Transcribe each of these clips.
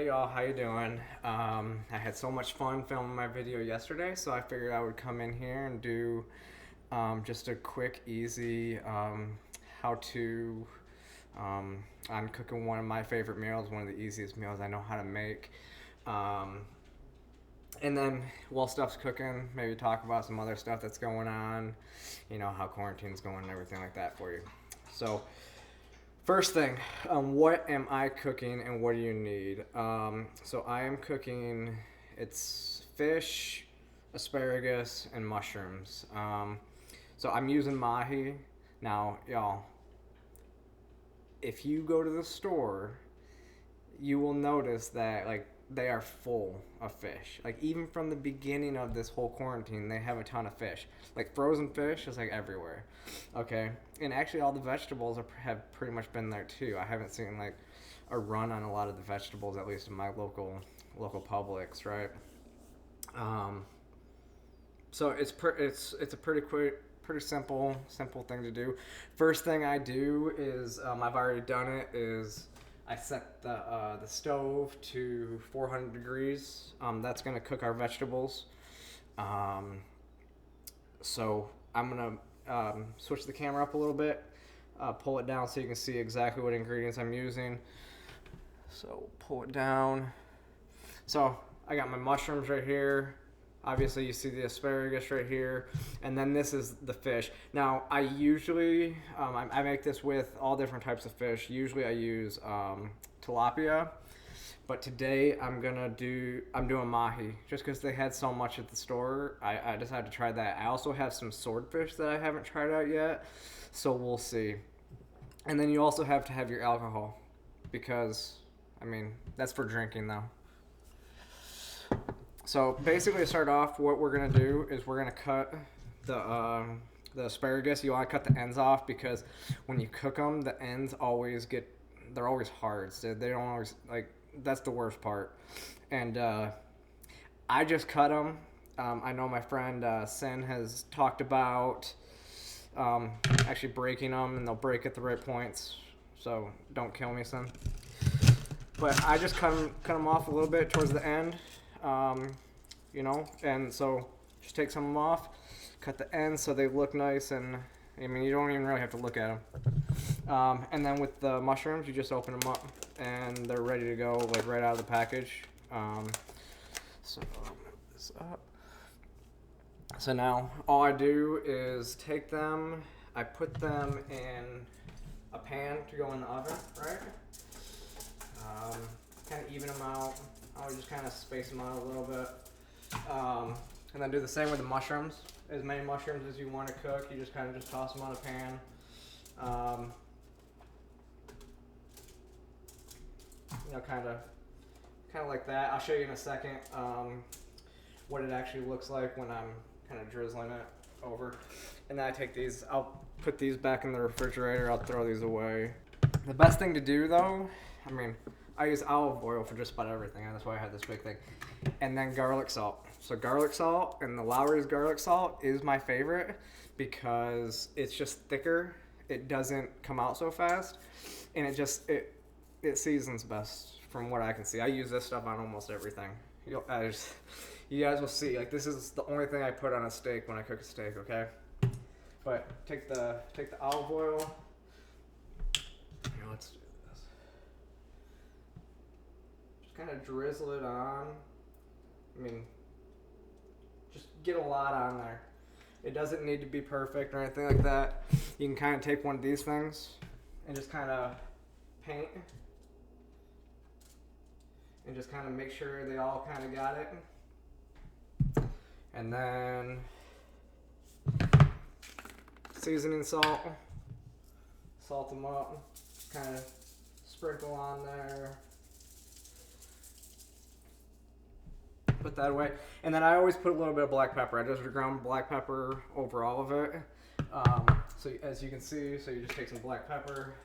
Hey y'all, how you doing? I had so much fun filming my video yesterday, so I figured I would come in here and do just a quick, easy how-to on cooking one of my favorite meals, one of the easiest meals I know how to make. And then while stuff's cooking, maybe talk about some other stuff that's going on, you know, how quarantine's going and everything like that for you. So, first thing, what am I cooking and what do you need? So I am cooking, it's fish, asparagus, and mushrooms. So I'm using mahi. Now, y'all, if you go to the store, you will notice that, like, they are full of fish. Like, even from the beginning of this whole quarantine, they have a ton of fish. Like, frozen fish is, like, everywhere. Okay? And actually, all the vegetables have pretty much been there, too. I haven't seen, like, a run on a lot of the vegetables, at least in my local Publix, right? So it's a pretty simple thing to do. First thing I do is, I've already done it, is I set the stove to 400 degrees. That's going to cook our vegetables. So I'm going to switch the camera up a little bit, pull it down so you can see exactly what ingredients I'm using. So pull it down. So I got my mushrooms right here. Obviously, you see the asparagus right here, and then this is the fish. Now, I usually, I make this with all different types of fish. Usually, I use tilapia, but today I'm doing mahi, just because they had so much at the store. I decided to try that. I also have some swordfish that I haven't tried out yet, so we'll see. And then you also have to have your alcohol, because, I mean, that's for drinking, though. So basically, to start off, what we're gonna do is we're gonna cut the asparagus. You want to cut the ends off because when you cook them, the ends they're always hard. So they don't always, like, that's the worst part. And I just cut them. I know my friend Sin has talked about actually breaking them, and they'll break at the right points. So don't kill me, Sin. But I just cut them off a little bit towards the end. You know, and so just take some of them off, cut the ends so they look nice, and I mean, you don't even really have to look at them. And then with the mushrooms, you just open them up, and they're ready to go, like, right out of the package. So I'll move this up. So now all I do is take them, I put them in a pan to go in the oven, right? Kind of even them out. I'll just kind of space them out a little bit. And then do the same with the mushrooms. As many mushrooms as you want to cook, you just kind of just toss them on a pan. You know, kind of like that. I'll show you in a second what it actually looks like when I'm kind of drizzling it over. And then I take these, I'll put these back in the refrigerator. I'll throw these away. The best thing to do, though, I mean, I use olive oil for just about everything, and that's why I have this big thing. And then garlic salt. So garlic salt, and the Lowry's garlic salt is my favorite because it's just thicker. It doesn't come out so fast, and it seasons best from what I can see. I use this stuff on almost everything. You guys will see. Like, this is the only thing I put on a steak when I cook a steak. Okay, but take the olive oil. Here, let's do this. Just kind of drizzle it on. I mean, just get a lot on there. It doesn't need to be perfect or anything like that. You can kind of take one of these things and just kind of paint and just kind of make sure they all kind of got it. And then seasoning salt. Salt them up. Kind of sprinkle on there. Put that away. And then I always put a little bit of black pepper. I just ground black pepper over all of it. So as you can see, so you just take some black pepper,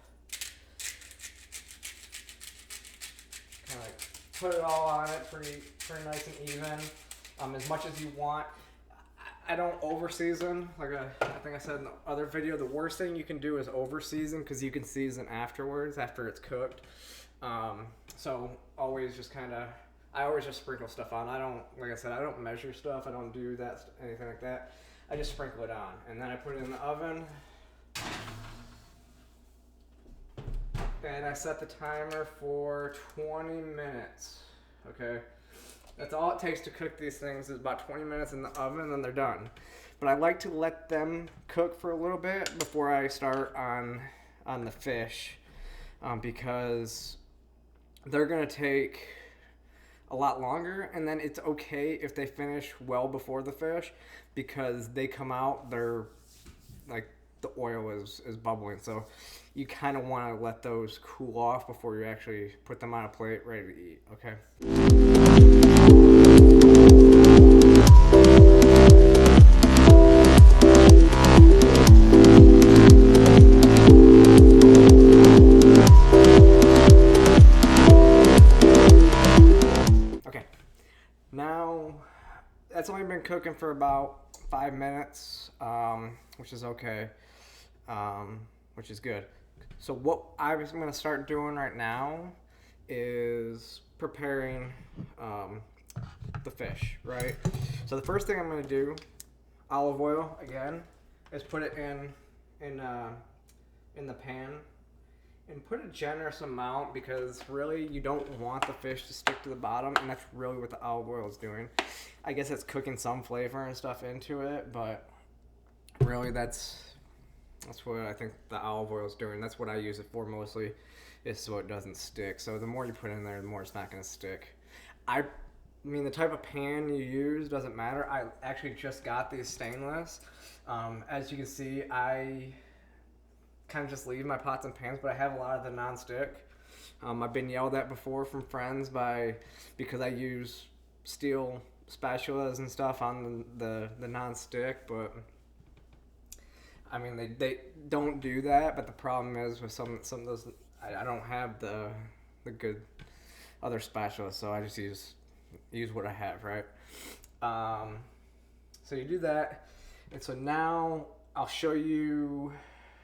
kind of like put it all on it pretty nice and even, as much as you want. I don't over season. Like I think I said in the other video, the worst thing you can do is over season because you can season afterwards, after it's cooked. So always just kind of, I always just sprinkle stuff on. I don't, like I said, I don't measure stuff. I don't do that, anything like that. I just sprinkle it on. And then I put it in the oven. And I set the timer for 20 minutes. Okay. That's all it takes to cook these things is about 20 minutes in the oven, and then they're done. But I like to let them cook for a little bit before I start on the fish, because they're gonna take a lot longer, and then it's okay if they finish well before the fish, because they come out, they're like the oil is bubbling, so you kind of want to let those cool off before you actually put them on a plate ready to eat. Okay. Okay, now that's only been cooking for about 5 minutes, which is okay, which is good. So what I was going to start doing right now is preparing the fish, right? So the first thing I'm going to do, olive oil again, is put it in the pan, and put a generous amount, because really you don't want the fish to stick to the bottom, and that's really what the olive oil is doing. I guess it's cooking some flavor and stuff into it, but really that's what I think the olive oil is doing. That's what I use it for mostly, is so it doesn't stick. So the more you put in there, the more it's not going to stick. I mean, the type of pan you use doesn't matter. I actually just got these stainless. As you can see, I kind of just leave my pots and pans, but I have a lot of the non-stick. I've been yelled at before from friends because I use steel spatulas and stuff on the non-stick, but I mean, they don't do that, but the problem is with some of those, I don't have the good other spatulas, so I just use what I have, right? So you do that, and so now I'll show you.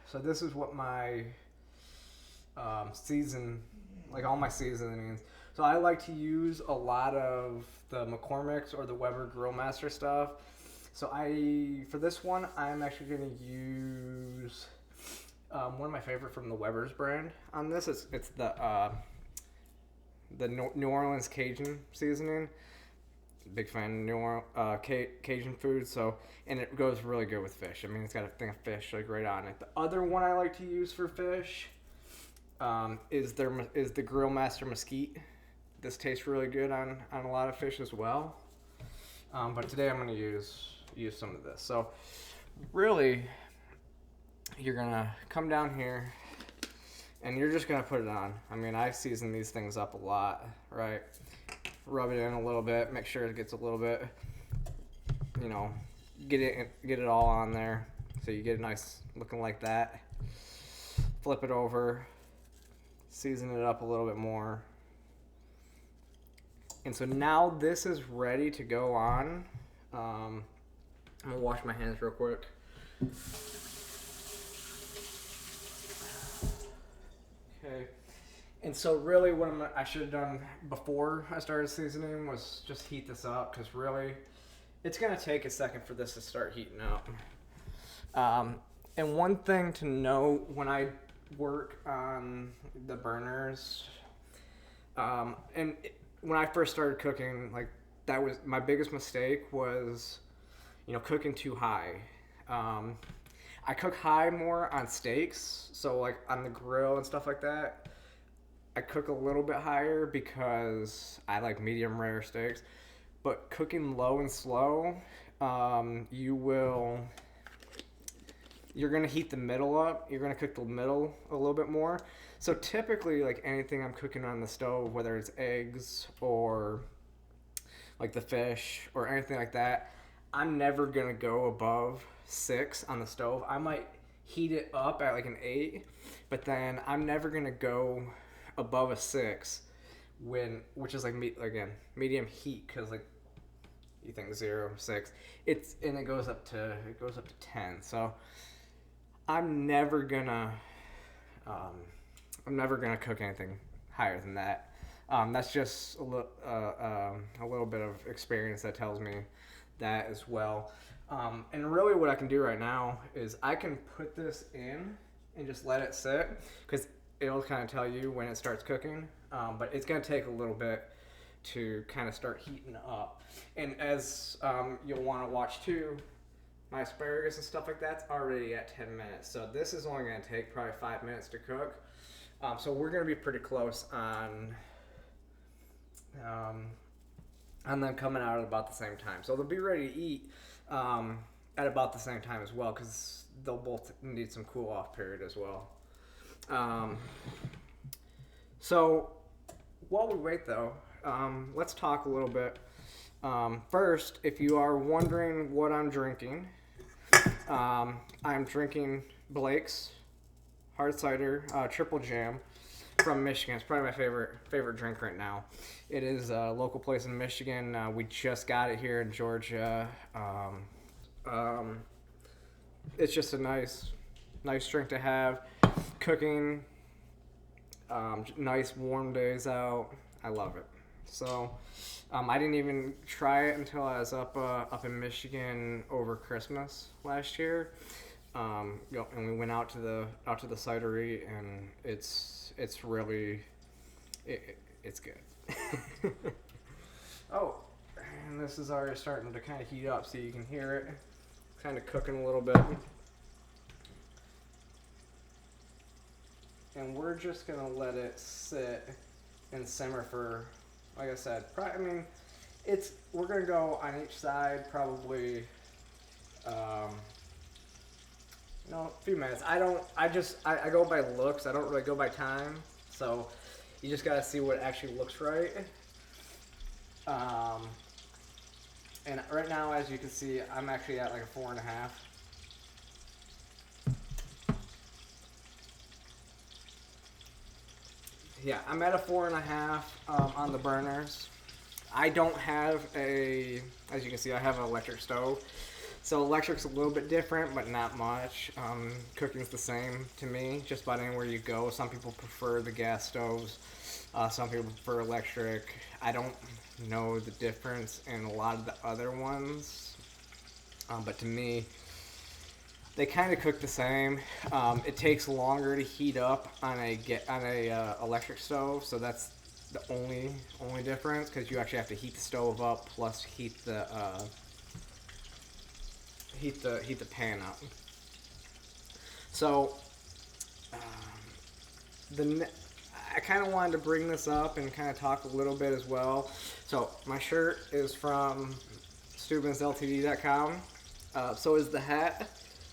So this is what my all my seasonings. So I like to use a lot of the McCormick's or the Weber Grill Master stuff. So for this one, I'm actually going to use one of my favorite from the Weber's brand on this. It's the New Orleans Cajun seasoning. Big fan of Cajun food, and it goes really good with fish. I mean, it's got a thing of fish like right on it. The other one I like to use for fish is the Grill Master Mesquite. This tastes really good on a lot of fish as well. But today I'm going to use some of this. So really, you're gonna come down here and you're just gonna put it on. I mean, I season these things up a lot, right? Rub it in a little bit, make sure it gets a little bit, get it all on there, so you get it nice looking like that. Flip it over, season it up a little bit more, and so now this is ready to go on. I'm gonna wash my hands real quick. Okay. And so really what I should have done before I started seasoning was just heat this up, because really it's going to take a second for this to start heating up. And one thing to note when I work on the burners, and when I first started cooking, like that was my biggest mistake was, cooking too high. I cook high more on steaks, so like on the grill and stuff like that. I cook a little bit higher because I like medium rare steaks. But cooking low and slow, you're gonna heat the middle up. You're gonna cook the middle a little bit more. So typically, like anything I'm cooking on the stove, whether it's eggs or like the fish or anything like that, I'm never gonna go above 6 on the stove. I might heat it up at like an 8, but then I'm never gonna go above a 6 which is like medium heat, because like you think 0, 6, it goes up to 10. So I'm never gonna cook anything higher than that. That's just a little bit of experience that tells me that as well. And really, what I can do right now is I can put this in and just let it sit, because it'll kind of tell you when it starts cooking. But it's going to take a little bit to kind of start heating up. And as you'll want to watch too, my asparagus and stuff like that's already at 10 minutes. So this is only going to take probably 5 minutes to cook. So we're going to be pretty close on them coming out at about the same time. So they'll be ready to eat at about the same time as well, because they'll both need some cool off period as well. So while we wait though, let's talk a little bit. First, if you are wondering what I'm drinking, I'm drinking Blake's hard cider triple jam from Michigan. It's probably my favorite drink right now. It is a local place in Michigan. We just got it here in Georgia. It's just a nice drink to have. Cooking, nice warm days out. I love it. So I didn't even try it until I was up in Michigan over Christmas last year. And we went out to the cidery, and it's really it's good. Oh, and this is already starting to kind of heat up, so you can hear it kind of cooking a little bit. And we're just gonna let it sit and simmer for, like I said, we're gonna go on each side probably, a few minutes. I go by looks. I don't really go by time. So you just gotta see what actually looks right. And right now, as you can see, I'm actually at like a 4.5. Yeah, I'm at a 4.5 on the burners. I don't have as you can see, I have an electric stove. So electric's a little bit different, but not much. Cooking's the same to me, just about anywhere you go. Some people prefer the gas stoves. Some people prefer electric. I don't know the difference in a lot of the other ones. But to me, they kind of cook the same. It takes longer to heat up on a electric stove, so that's the only difference, because you actually have to heat the stove up plus heat the pan up. So I kind of wanted to bring this up and kind of talk a little bit as well. So my shirt is from SteubensLtd.com. So is the hat.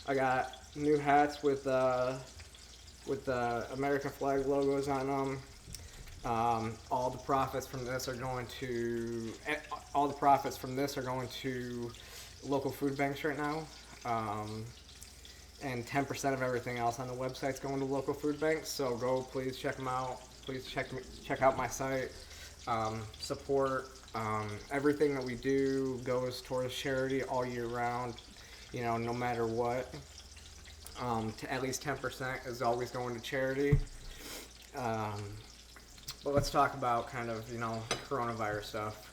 I got new hats with the American flag logos on them. All the profits from this are going to local food banks right now. And 10% of everything else on the website's going to local food banks. So go, please check them out. Please check out my site. Support. Everything that we do goes towards charity all year round. No matter what. At least 10% is always going to charity. But let's talk about kind of coronavirus stuff.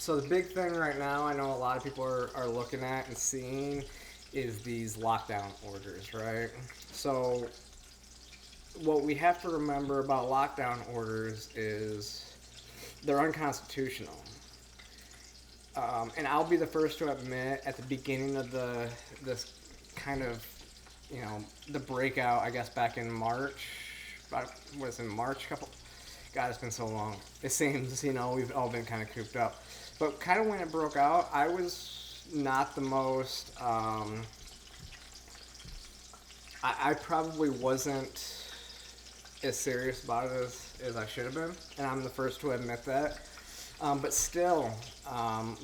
So the big thing right now, I know a lot of people are looking at and seeing, is these lockdown orders, right? So what we have to remember about lockdown orders is they're unconstitutional. And I'll be the first to admit, at the beginning of this kind of, the breakout, I guess back in March, God, it's been so long. It seems, we've all been kind of cooped up. But kind of when it broke out, I was not the most, I probably wasn't as serious about it as I should have been. And I'm the first to admit that. But still,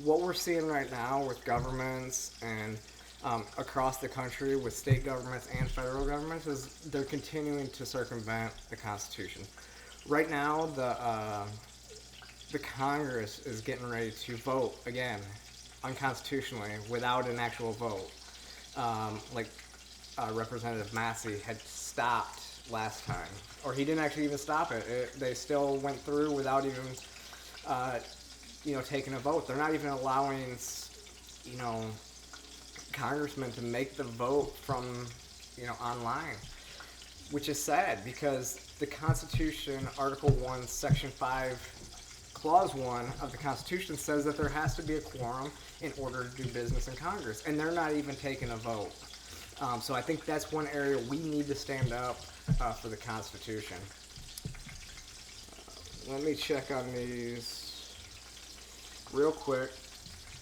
what we're seeing right now with governments and across the country with state governments and federal governments is they're continuing to circumvent the Constitution. Right now, the Congress is getting ready to vote again unconstitutionally without an actual vote. Representative Massey had stopped last time, or he didn't actually even stop it. They still went through without even, taking a vote. They're not even allowing, congressmen to make the vote from, online, which is sad because the Constitution, Article 1, Section 5, Clause 1 of the Constitution says that there has to be a quorum in order to do business in Congress, and they're not even taking a vote. So I think that's one area we need to stand up for the Constitution. Let me check on these real quick.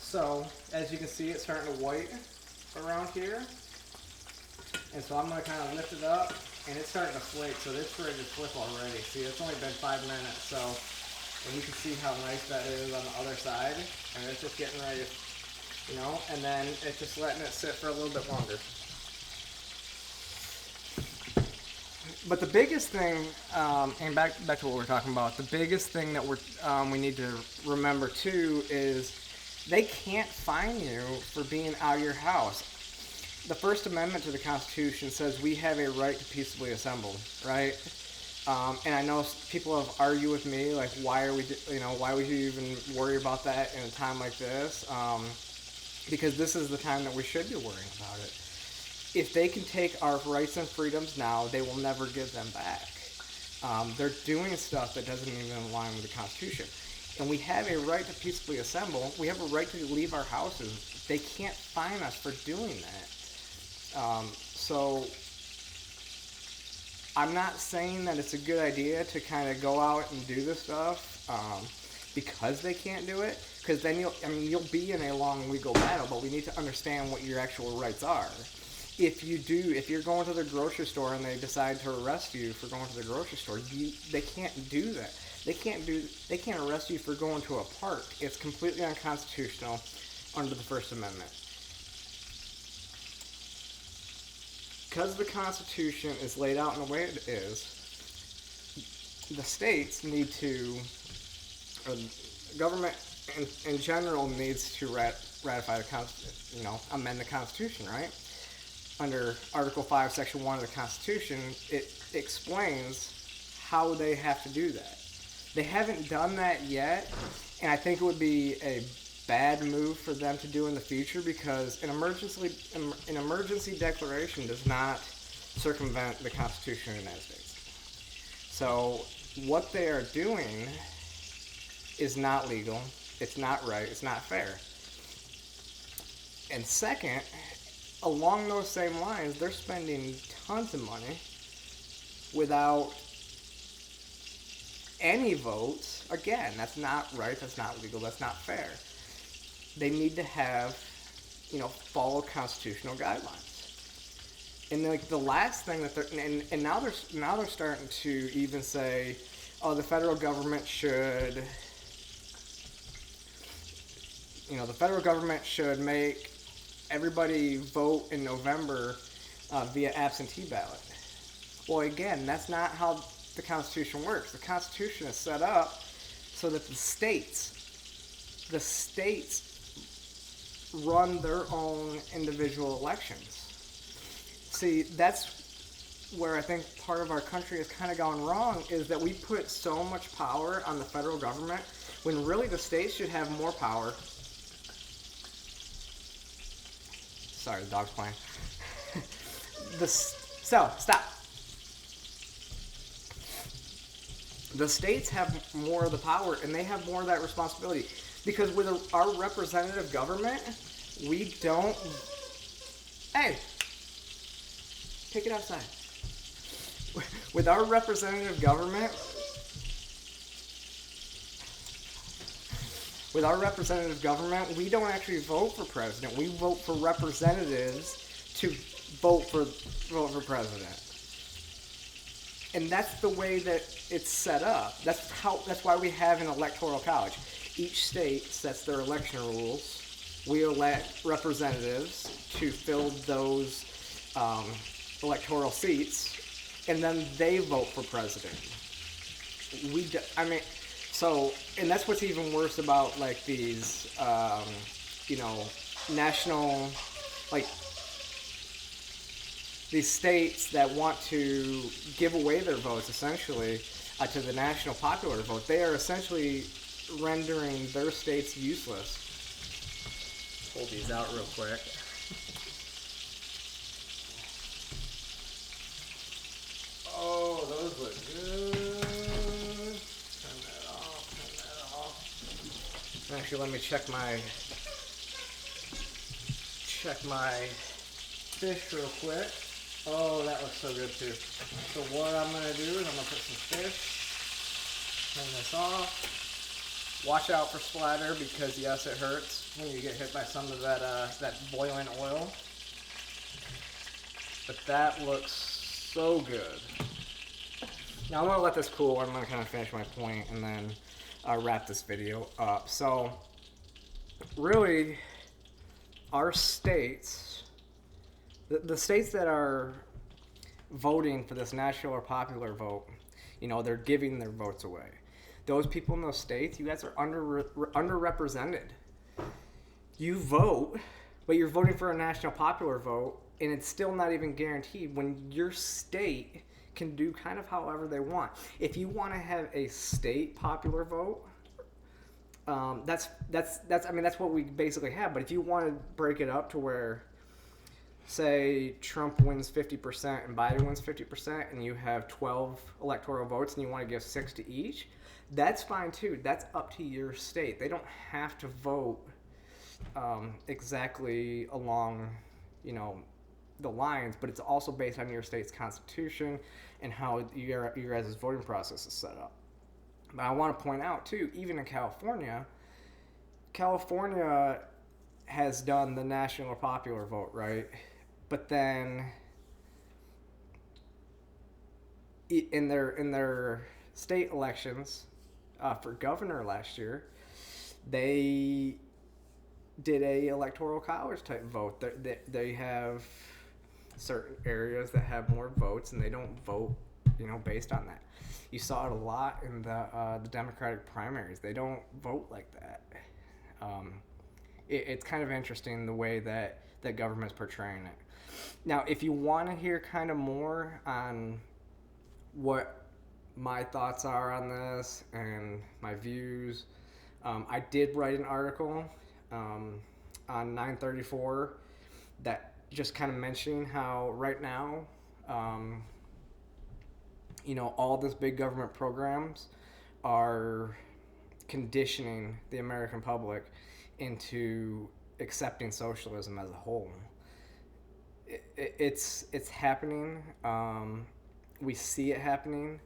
So, as you can see, it's starting to white around here. And so I'm going to kind of lift it up, and it's starting to flake, so it's ready to flip already. See, it's only been 5 minutes, so, and you can see how nice that is on the other side. And it's just getting ready, and then it's just letting it sit for a little bit longer. But the biggest thing, and back to what we're talking about, the biggest thing that we need to remember too is they can't fine you for being out of your house. The First Amendment to the Constitution says we have a right to peaceably assemble, right? And I know people have argued with me, like, why would you even worry about that in a time like this? Because this is the time that we should be worrying about it. If they can take our rights and freedoms now, they will never give them back. They're doing stuff that doesn't even align with the Constitution. And we have a right to peacefully assemble. We have a right to leave our houses. They can't fine us for doing that. So I'm not saying that it's a good idea to kind of go out and do this stuff because they can't do it. Because then you'll be in a long legal battle, but we need to understand what your actual rights are. If you're going to the grocery store and they decide to arrest you for going to the grocery store, they can't do that. They can't arrest you for going to a park. It's completely unconstitutional under the First Amendment. Because the Constitution is laid out in the way it is, the states need to, or the government in general needs to ratify the amend the Constitution, right? Under Article 5, Section 1 of the Constitution, it explains how they have to do that. They haven't done that yet, and I think it would be a bad move for them to do in the future because an emergency declaration does not circumvent the Constitution of the United States. So what they are doing is not legal, it's not right, it's not fair. And second, along those same lines, they're spending tons of money without any votes. Again, that's not right, that's not legal, that's not fair. They need to have, follow constitutional guidelines. And like the last thing that and now they're starting to even say, oh, the federal government should, make everybody vote in November via absentee ballot. Well, again, that's not how the Constitution works. The Constitution is set up so that the states run their own individual elections. See, that's where I think part of our country has kind of gone wrong, is that we put so much power on the federal government when really the states should have more power. Sorry, the dog's playing. Stop. The states have more of the power, and they have more of that responsibility. Because with our representative government, we don't... Hey! Take it outside. With our representative government... we don't actually vote for president. We vote for representatives to vote for president. And that's the way that it's set up. That's why we have an electoral college. Each state sets their election rules. We elect representatives to fill those electoral seats, and then they vote for president. And that's what's even worse about like these, national, like these states that want to give away their votes essentially to the national popular vote, they are essentially rendering their states useless. Pull these out real quick. Oh, those look good. Turn that off. Actually, let me check my fish real quick. Oh, that looks so good too. So what I'm gonna do is I'm gonna put some fish. Turn this off. Watch out for splatter because yes, it hurts when you get hit by some of that boiling oil. But that looks so good. Now I'm gonna let this cool. I'm gonna kind of finish my point and then wrap this video up. So really, our states, the states that are voting for this national or popular vote, you know, they're giving their votes away. Those people in those states, you guys are underrepresented. You vote, but you're voting for a national popular vote, and it's still not even guaranteed when your state can do kind of however they want. If you want to have a state popular vote, that's what we basically have. But if you want to break it up to where, say, Trump wins 50% and Biden wins 50%, and you have 12 electoral votes, and you want to give 6 to each, that's fine too. That's up to your state. They don't have to vote exactly along, you know, the lines, but it's also based on your state's constitution and how your guys' voting process is set up. But I want to point out too, even in California has done the national or popular vote, right? But then in their state elections for governor last year, they did a electoral college type vote. They have certain areas that have more votes, and they don't vote, you know, based on that. You saw it a lot in the Democratic primaries. They don't vote like that. It's kind of interesting the way that government's portraying it. Now, if you want to hear kind of more on what my thoughts are on this and my views, I did write an article on 934 that just kind of mentioning how right now, you know, all these big government programs are conditioning the American public into accepting socialism as a whole. It's happening. We see it happening.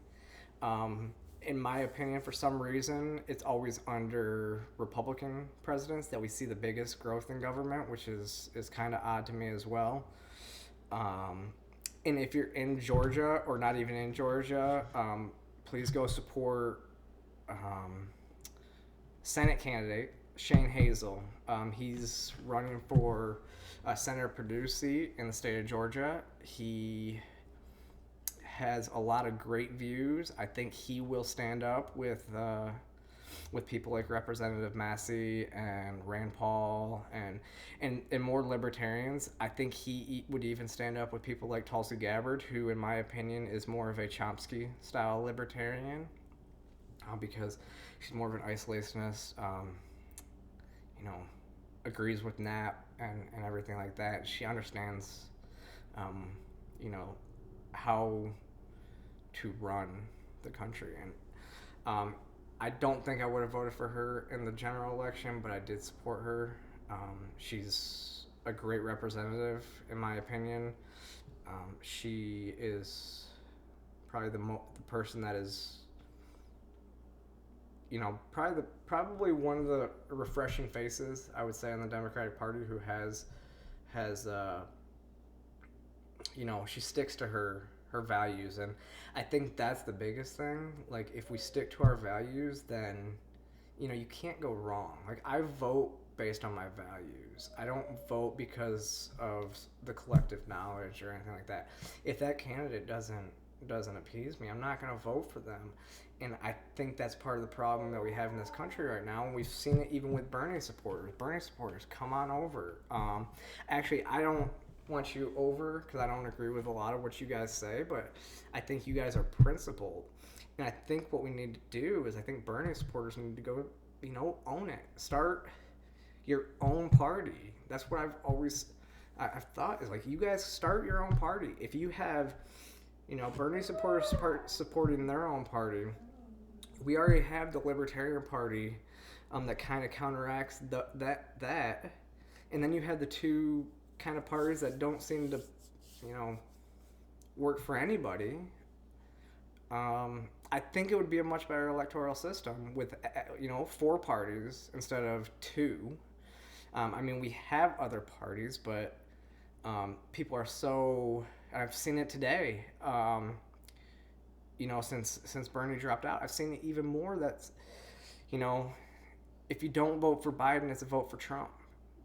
In my opinion, for some reason, it's always under Republican presidents that we see the biggest growth in government, which is kind of odd to me as well. And if you're in Georgia or not even in Georgia, please go support Senate candidate Shane Hazel. He's running for Senator Purdue's seat in the state of Georgia. He has a lot of great views. I think he will stand up with people like Representative Massey and Rand Paul and more libertarians. I think he would even stand up with people like Tulsi Gabbard, who in my opinion is more of a Chomsky style libertarian, because she's more of an isolationist, you know, agrees with Knapp and everything like that. She understands, you know, how to run the country. And I don't think I would have voted for her in the general election, but I did support her. She's a great representative, in my opinion. She is probably the person that is, you know, probably one of the refreshing faces, I would say, on the Democratic Party who has you know, she sticks to her values, and I think that's the biggest thing. Like, if we stick to our values, then, you know, you can't go wrong. Like, I vote based on my values. I don't vote because of the collective knowledge or anything like that. If that candidate doesn't appease me, I'm not going to vote for them. And I think that's part of the problem that we have in this country right now. And we've seen it even with Bernie supporters. Bernie supporters, come on over. Actually, I don't want you over because I don't agree with a lot of what you guys say, but I think you guys are principled. And I think what we need to do is I think Bernie supporters need to go, own it. Start your own party. That's what I've thought is like you guys start your own party. If you have, Bernie supporters supporting their own party, we already have the Libertarian Party that kind of counteracts that. And then you have the two kind of parties that don't seem to, work for anybody. I think it would be a much better electoral system with, 4 parties instead of 2. We have other parties, but people are so. I've seen it today. Since Bernie dropped out, I've seen it even more. That's, if you don't vote for Biden, it's a vote for Trump.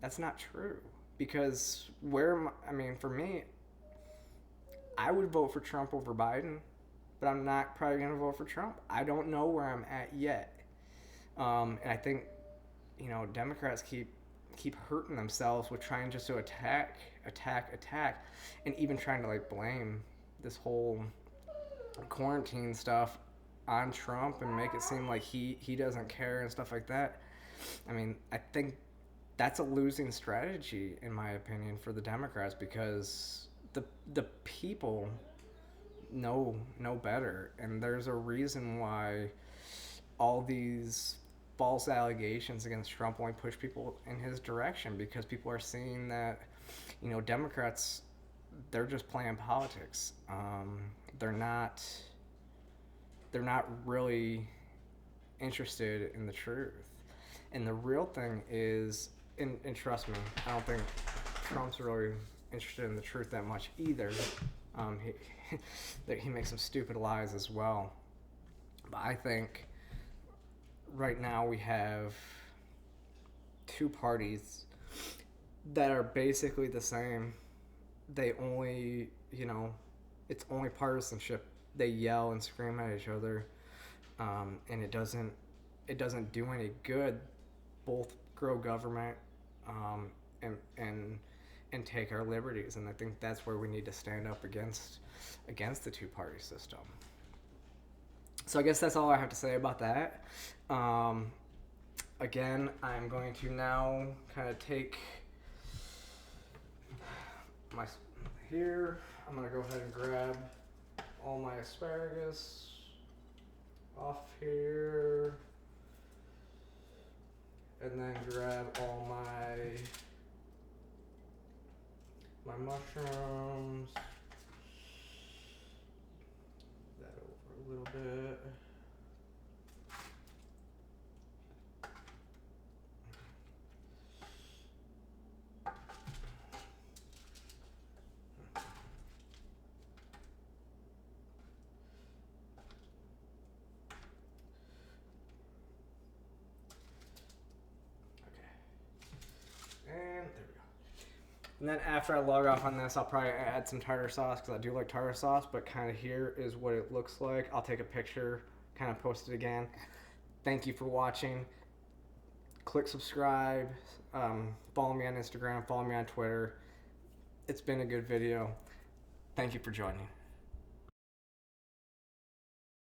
That's not true. Because for me, I would vote for Trump over Biden, but I'm not probably going to vote for Trump. I don't know where I'm at yet. And I think, Democrats keep hurting themselves with trying just to attack, and even trying to blame this whole quarantine stuff on Trump and make it seem like he doesn't care and stuff like that. I think that's a losing strategy, in my opinion, for the Democrats, because the people know better, and there's a reason why all these false allegations against Trump only push people in his direction, because people are seeing that, Democrats, they're just playing politics. They're not really interested in the truth. And the real thing is, and trust me, I don't think Trump's really interested in the truth that much either. He makes some stupid lies as well. But I think right now we have 2 parties that are basically the same. They only, it's only partisanship. They yell and scream at each other, and it doesn't do any good. Both grow government, and take our liberties, and I think that's where we need to stand up against the 2-party system. So I guess that's all I have to say about that. Again, I'm going to now kind of take my here. I'm gonna go ahead and grab all my asparagus off here, and then grab all my mushrooms. That over a little bit. And then after I log off on this, I'll probably add some tartar sauce, because I do like tartar sauce, but kind of here is what it looks like. I'll take a picture, kind of post it again. Thank you for watching. Click subscribe. Follow me on Instagram. Follow me on Twitter. It's been a good video. Thank you for joining.